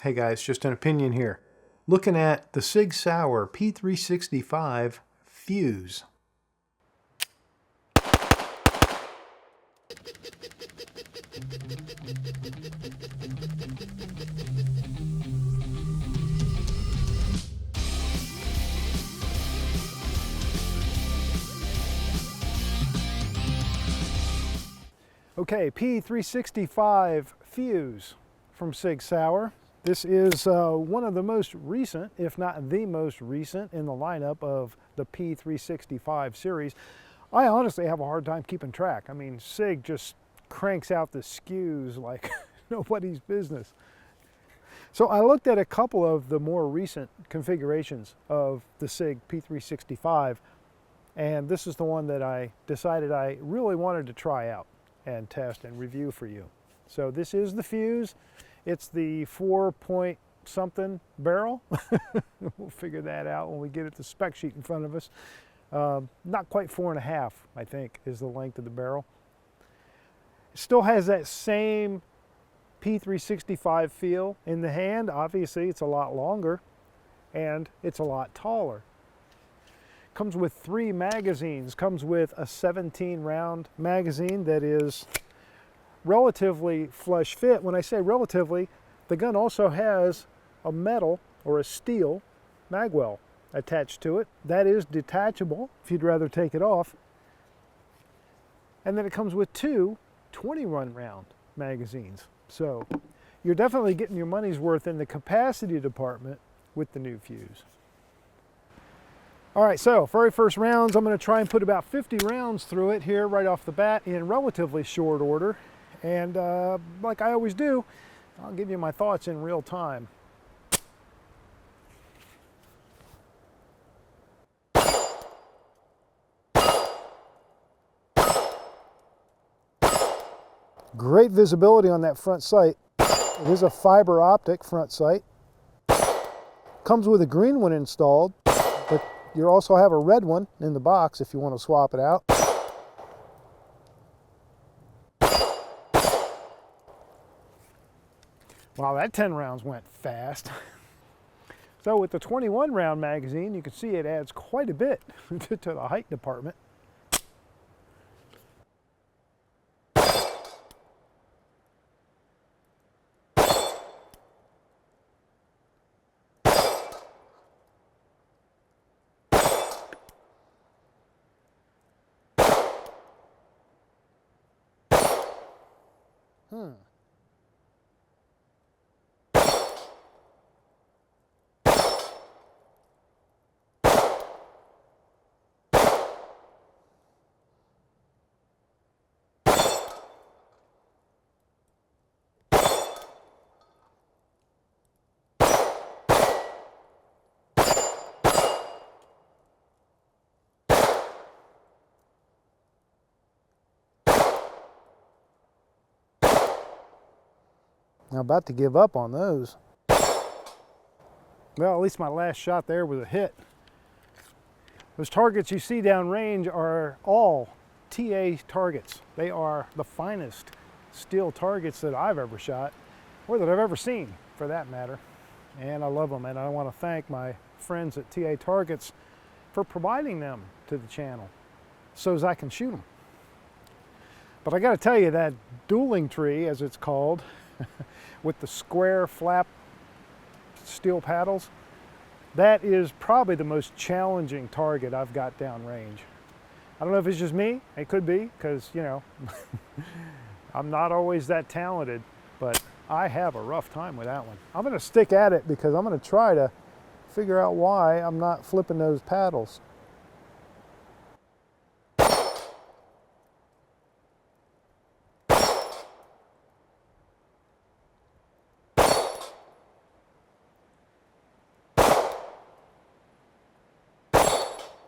Hey guys, just an opinion here. Looking at the SIG SAUER P365 FUSE. Okay, P365 FUSE from SIG SAUER. This is one of the most recent, if not the most recent, in the lineup of the P365 series. I honestly have a hard time keeping track. I mean, SIG just cranks out the SKUs like nobody's business. So I looked at a couple of the more recent configurations of the SIG P365, and this is the one that I decided I really wanted to try out and test and review for you. So this is the FUSE. It's the 4-point something barrel. We'll figure that out when we get at the spec sheet in front of us. Not quite 4.5, I think, is the length of the barrel. It still has that same P365 feel in the hand. Obviously, it's a lot longer and it's a lot taller. Comes with 3 magazines. Comes with a 17-round magazine that is relatively flush fit. When I say relatively, the gun also has a metal or a steel magwell attached to it. That is detachable if you'd rather take it off. And then it comes with 2 20-round magazines. So you're definitely getting your money's worth in the capacity department with the new FUSE. All right, so very first rounds, I'm going to try and put about 50 rounds through it here right off the bat in relatively short order. And like I always do, I'll give you my thoughts in real time. Great visibility on that front sight. It is a fiber optic front sight. Comes with a green one installed, but you also have a red one in the box if you want to swap it out. Wow, that 10 rounds went fast. So with the 21-round magazine, you can see it adds quite a bit to the height department. I'm about to give up on those. Well, at least my last shot there was a hit. Those targets you see downrange are all TA targets. They are the finest steel targets that I've ever shot, or that I've ever seen, for that matter. And I love them, and I want to thank my friends at TA Targets for providing them to the channel so as I can shoot them. But I got to tell you, that dueling tree, as it's called, with the square flap steel paddles, that is probably the most challenging target I've got downrange. I don't know if it's just me. It could be, because, you know, I'm not always that talented, but I have a rough time with that one. I'm going to stick at it because I'm going to try to figure out why I'm not flipping those paddles.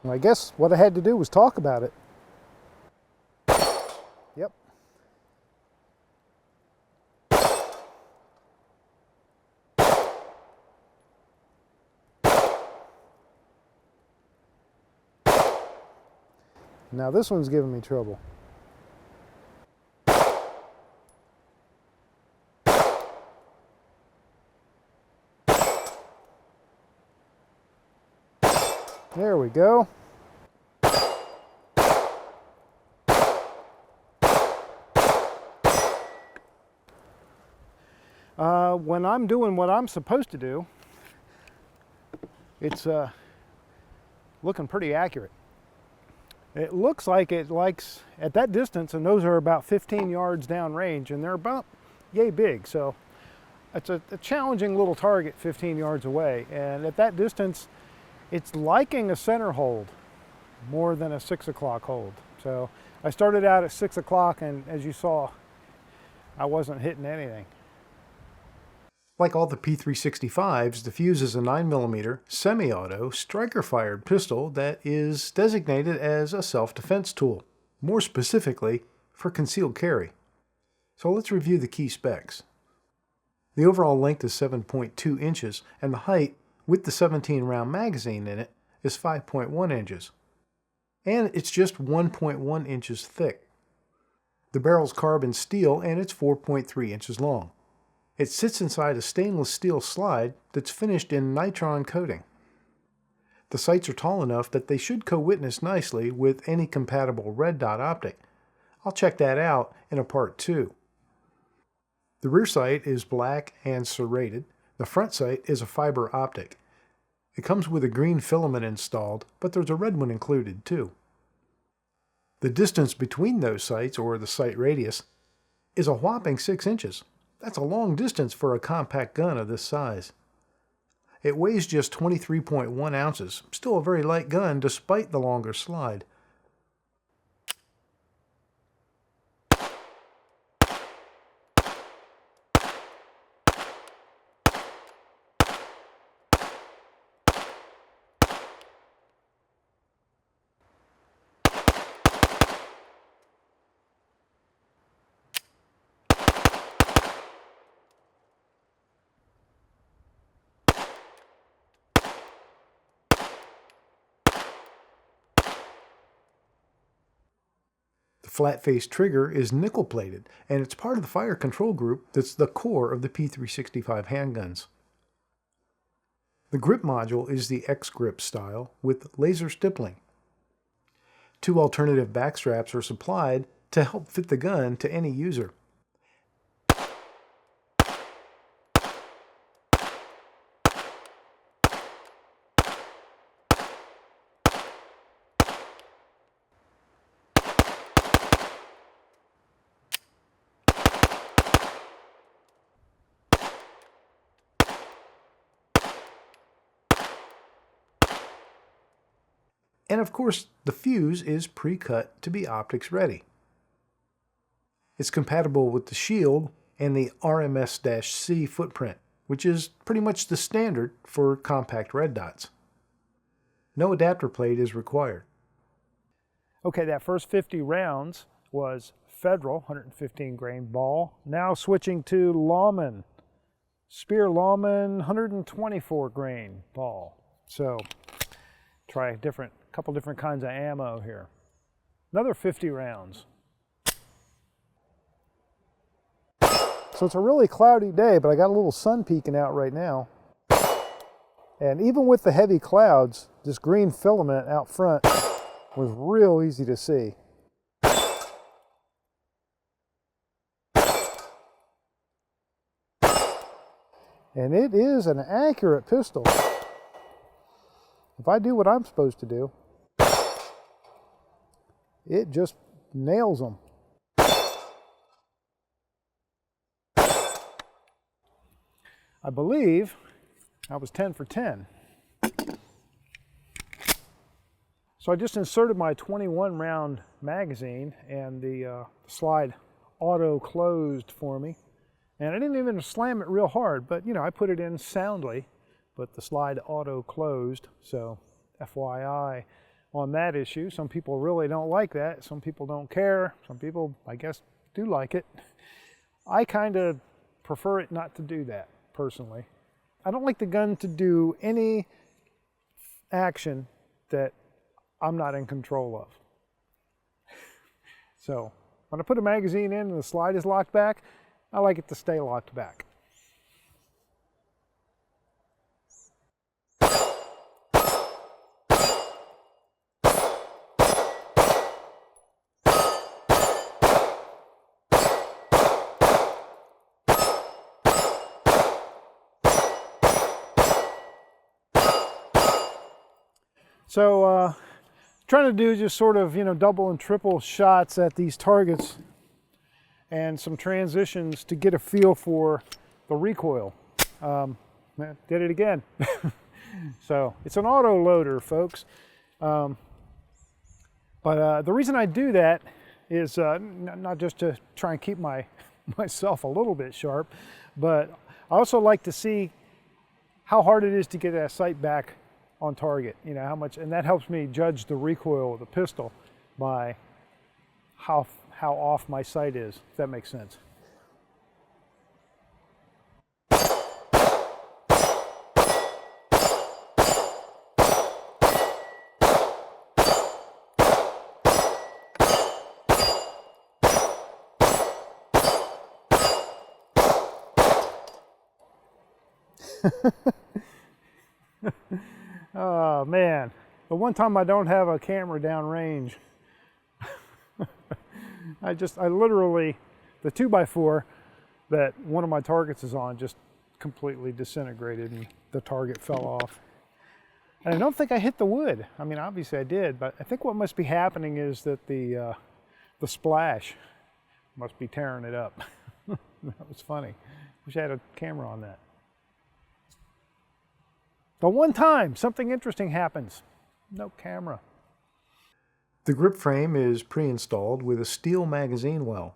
I guess what I had to do was talk about it. Yep. Now this one's giving me trouble. There we go. When I'm doing what I'm supposed to do, it's looking pretty accurate. It looks like it likes, at that distance, and those are about 15 yards down range, and they're about yay big, so it's a challenging little target 15 yards away. And at that distance, it's liking a center hold more than a 6 o'clock hold. So I started out at 6 o'clock, and as you saw, I wasn't hitting anything. Like all the P365s, the Fuse is a 9mm semi-auto striker-fired pistol that is designated as a self-defense tool, more specifically for concealed carry. So let's review the key specs. The overall length is 7.2 inches, and the height, with the 17-round magazine in it, is 5.1 inches. And it's just 1.1 inches thick. The barrel's carbon steel, and it's 4.3 inches long. It sits inside a stainless steel slide that's finished in nitron coating. The sights are tall enough that they should co-witness nicely with any compatible red dot optic. I'll check that out in a part 2. The rear sight is black and serrated. The front sight is a fiber optic. It comes with a green filament installed, but there's a red one included too. The distance between those sights, or the sight radius, is a whopping 6 inches. That's a long distance for a compact gun of this size. It weighs just 23.1 ounces, still a very light gun despite the longer slide. The flat-face trigger is nickel-plated, and it's part of the fire control group that's the core of the P365 handguns. The grip module is the X-grip style with laser stippling. 2 alternative back straps are supplied to help fit the gun to any user. And of course, the fuse is pre-cut to be optics ready. It's compatible with the shield and the RMS-C footprint, which is pretty much the standard for compact red dots. No adapter plate is required. Okay, that first 50 rounds was Federal 115 grain ball. Now switching to Lawman, Spear Lawman 124 grain ball. So try a couple different kinds of ammo here. Another 50 rounds. So it's a really cloudy day, but I got a little sun peeking out right now. And even with the heavy clouds, this green filament out front was real easy to see. And it is an accurate pistol. If I do what I'm supposed to do, it just nails them. I believe I was 10 for 10. So I just inserted my 21 round magazine, and the slide auto closed for me. And I didn't even slam it real hard, but you know, I put it in soundly, but the slide auto closed. So FYI on that issue. Some people really don't like that. Some people don't care. Some people, I guess, do like it. I kind of prefer it not to do that, personally. I don't like the gun to do any action that I'm not in control of. So when I put a magazine in and the slide is locked back, I like it to stay locked back. So trying to do just sort of, double and triple shots at these targets and some transitions to get a feel for the recoil. Did it again. So it's an auto loader, folks. But the reason I do that is not just to try and keep myself a little bit sharp, but I also like to see how hard it is to get that sight back on target. How much, and that helps me judge the recoil of the pistol by how off my sight is, if that makes sense. Oh man, the one time I don't have a camera downrange, I literally, the 2x4 that one of my targets is on just completely disintegrated and the target fell off. And I don't think I hit the wood. I mean, obviously I did, but I think what must be happening is that the splash must be tearing it up. That was funny. Wish I had a camera on that. But one time, something interesting happens. No camera. The grip frame is pre-installed with a steel magazine well.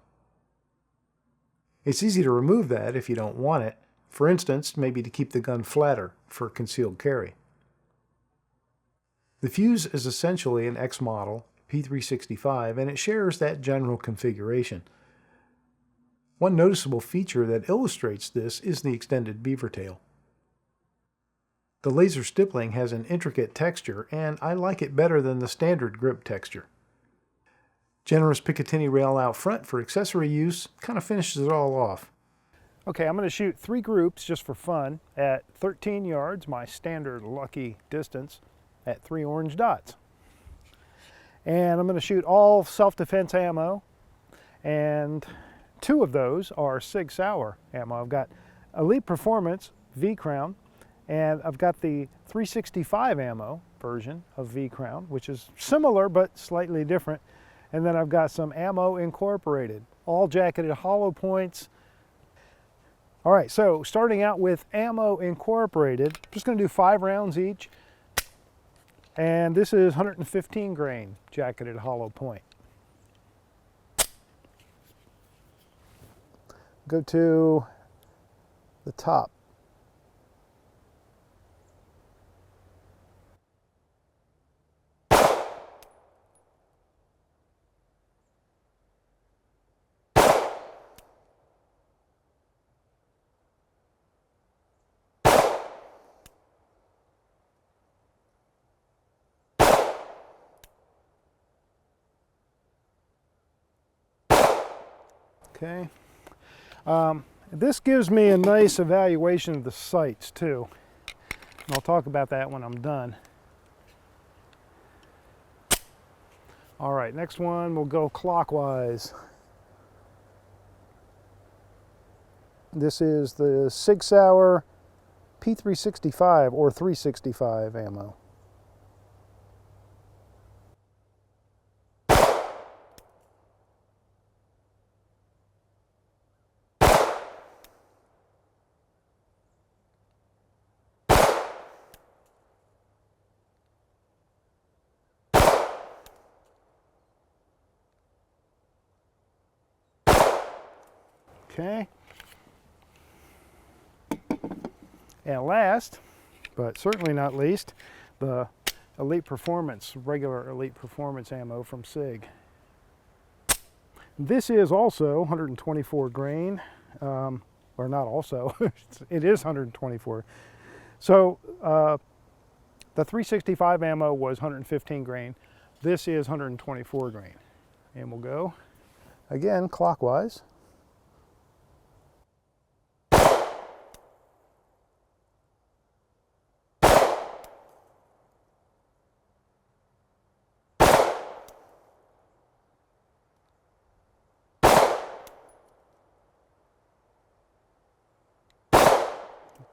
It's easy to remove that if you don't want it. For instance, maybe to keep the gun flatter for concealed carry. The fuse is essentially an X model P365, and it shares that general configuration. One noticeable feature that illustrates this is the extended beaver tail. The laser stippling has an intricate texture, and I like it better than the standard grip texture. Generous Picatinny rail out front for accessory use kind of finishes it all off. Okay, I'm going to shoot 3 groups just for fun at 13 yards, my standard lucky distance, at 3 orange dots. And I'm going to shoot all self-defense ammo, and 2 of those are SIG Sauer ammo. I've got Elite Performance V-Crown, and I've got the 365 ammo version of V-Crown, which is similar but slightly different. And then I've got some ammo incorporated, all jacketed hollow points. All right, so starting out with ammo incorporated, I'm just going to do 5 rounds each. And this is 115 grain jacketed hollow point. Go to the top. Okay. This gives me a nice evaluation of the sights too. And I'll talk about that when I'm done. All right, next one we'll go clockwise. This is the SIG Sauer P365 or 365 ammo. Okay. And last, but certainly not least, the Elite Performance, regular Elite Performance ammo from SIG. This is also 124 grain, or not also, it is 124. So the 365 ammo was 115 grain. This is 124 grain. And we'll go, again, clockwise.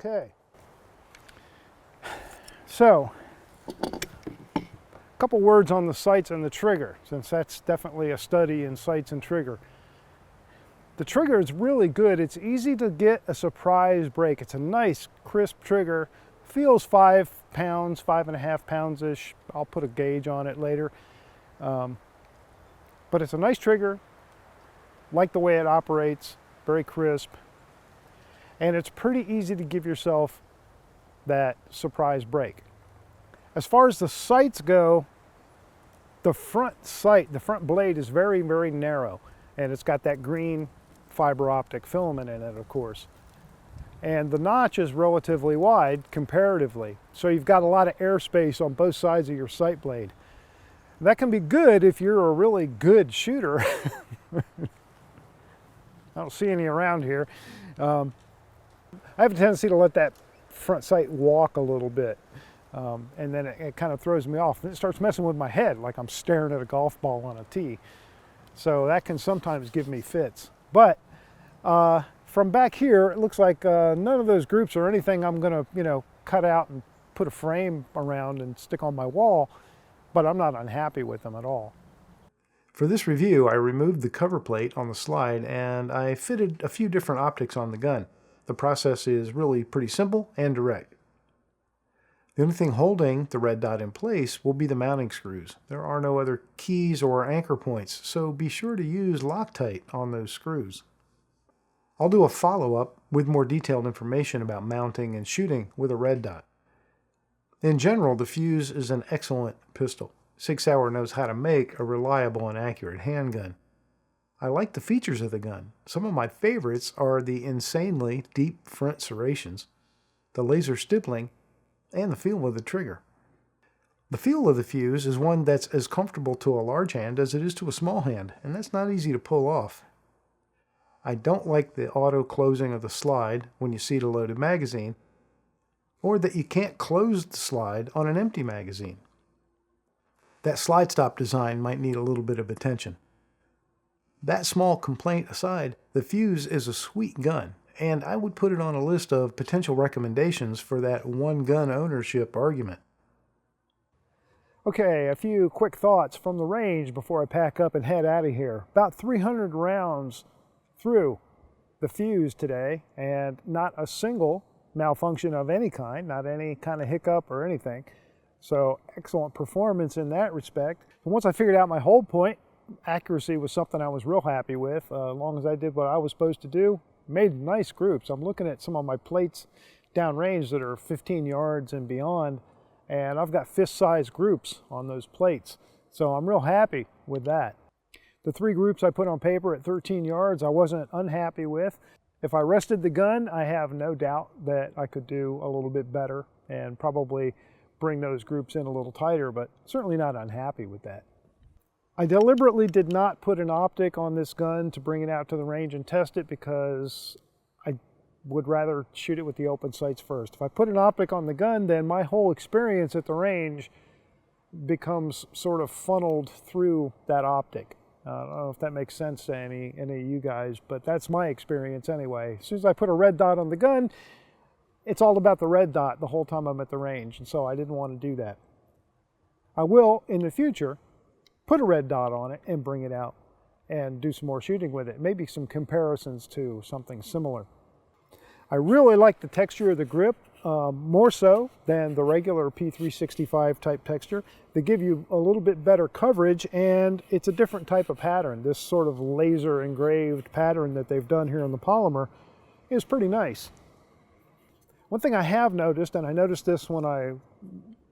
Okay, so couple words on the sights and the trigger, since that's definitely a study in sights and trigger. The trigger is really good. It's easy to get a surprise break. It's a nice, crisp trigger. Feels 5 pounds, 5.5 pounds-ish. I'll put a gauge on it later. But it's a nice trigger. Like the way it operates, very crisp. And it's pretty easy to give yourself that surprise break. As far as the sights go, the front sight, the front blade is very, very narrow. And it's got that green fiber optic filament in it, of course. And the notch is relatively wide comparatively. So you've got a lot of airspace on both sides of your sight blade. That can be good if you're a really good shooter. I don't see any around here. I have a tendency to let that front sight walk a little bit. And then it kind of throws me off. And it starts messing with my head like I'm staring at a golf ball on a tee. So that can sometimes give me fits. But from back here, it looks like none of those groups are anything I'm going to, cut out and put a frame around and stick on my wall. But I'm not unhappy with them at all. For this review, I removed the cover plate on the slide and I fitted a few different optics on the gun. The process is really pretty simple and direct. The only thing holding the red dot in place will be the mounting screws. There are no other keys or anchor points, so be sure to use Loctite on those screws. I'll do a follow-up with more detailed information about mounting and shooting with a red dot. In general, the Fuse is an excellent pistol. SIG Sauer knows how to make a reliable and accurate handgun. I like the features of the gun. Some of my favorites are the insanely deep front serrations, the laser stippling, and the feel of the trigger. The feel of the Fuse is one that's as comfortable to a large hand as it is to a small hand, and that's not easy to pull off. I don't like the auto closing of the slide when you seat a loaded magazine, or that you can't close the slide on an empty magazine. That slide stop design might need a little bit of attention. That small complaint aside, the Fuse is a sweet gun, and I would put it on a list of potential recommendations for that one gun ownership argument. Okay, a few quick thoughts from the range before I pack up and head out of here. About 300 rounds through the Fuse today, and not a single malfunction of any kind, not any kind of hiccup or anything. So excellent performance in that respect. And once I figured out my hold point, accuracy was something I was real happy with. As long as I did what I was supposed to do, made nice groups. I'm looking at some of my plates downrange that are 15 yards and beyond, and I've got fist-sized groups on those plates. So I'm real happy with that. The 3 groups I put on paper at 13 yards, I wasn't unhappy with. If I rested the gun, I have no doubt that I could do a little bit better and probably bring those groups in a little tighter, but certainly not unhappy with that. I deliberately did not put an optic on this gun to bring it out to the range and test it because I would rather shoot it with the open sights first. If I put an optic on the gun, then my whole experience at the range becomes sort of funneled through that optic. I don't know if that makes sense to any of you guys, but that's my experience anyway. As soon as I put a red dot on the gun, it's all about the red dot the whole time I'm at the range, and so I didn't want to do that. I will, in the future, put a red dot on it and bring it out and do some more shooting with it. Maybe some comparisons to something similar. I really like the texture of the grip, more so than the regular P365 type texture. They give you a little bit better coverage, and it's a different type of pattern. This sort of laser engraved pattern that they've done here on the polymer is pretty nice. One thing I have noticed, and I noticed this when I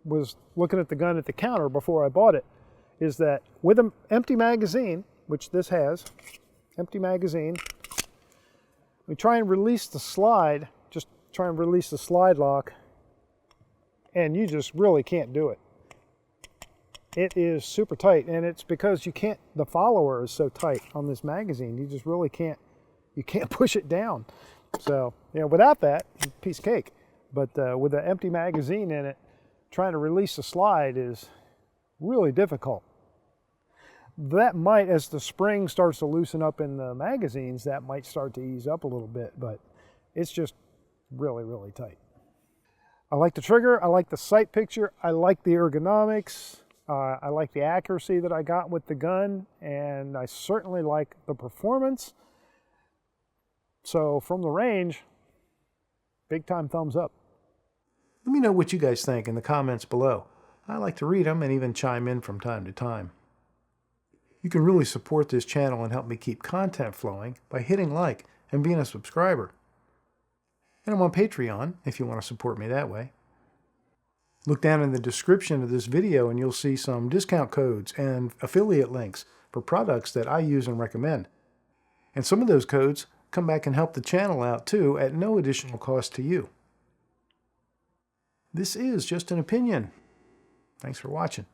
was looking at the gun at the counter before I bought it, is that with an empty magazine, which this has, empty magazine, we try and release the slide, just try and release the slide lock, and you just really can't do it. It is super tight, and it's because you can't, the follower is so tight on this magazine, you just really can't, you can't push it down. So, without that, piece of cake. But with an empty magazine in it, trying to release the slide is really difficult. That might, as the spring starts to loosen up in the magazines, that might start to ease up a little bit, but it's just really, really tight. I like the trigger, I like the sight picture, I like the ergonomics, I like the accuracy that I got with the gun, and I certainly like the performance. So from the range, big time thumbs up. Let me know what you guys think in the comments below. I like to read them and even chime in from time to time. You can really support this channel and help me keep content flowing by hitting like and being a subscriber. And I'm on Patreon if you want to support me that way. Look down in the description of this video and you'll see some discount codes and affiliate links for products that I use and recommend. And some of those codes come back and help the channel out too at no additional cost to you. This is just an opinion. Thanks for watching.